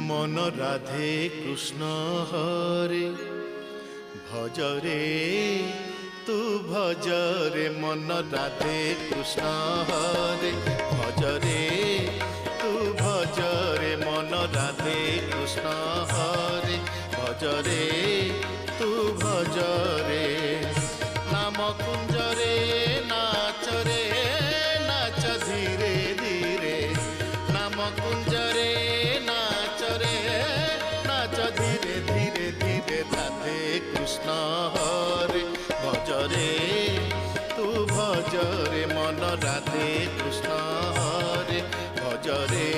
মন রাধে কৃষ্ণ হরে ভজরে তু ভজরে মন রাধে কৃষ্ণ হরে ভজরে তু ভজরে মন রাধে কৃষ্ণ হরে ভজরে তু ভজরে নাম কুঞ্জরে নাচরে নাচ ধীরে ধীরে নাম কুঞ্জরে নাচরে নাচ ধীরে ধীরে ধীরে রাধে কৃষ্ণ হরে ভজরে তু ভজরে মন রাধে কৃষ্ণ হরে ভজরে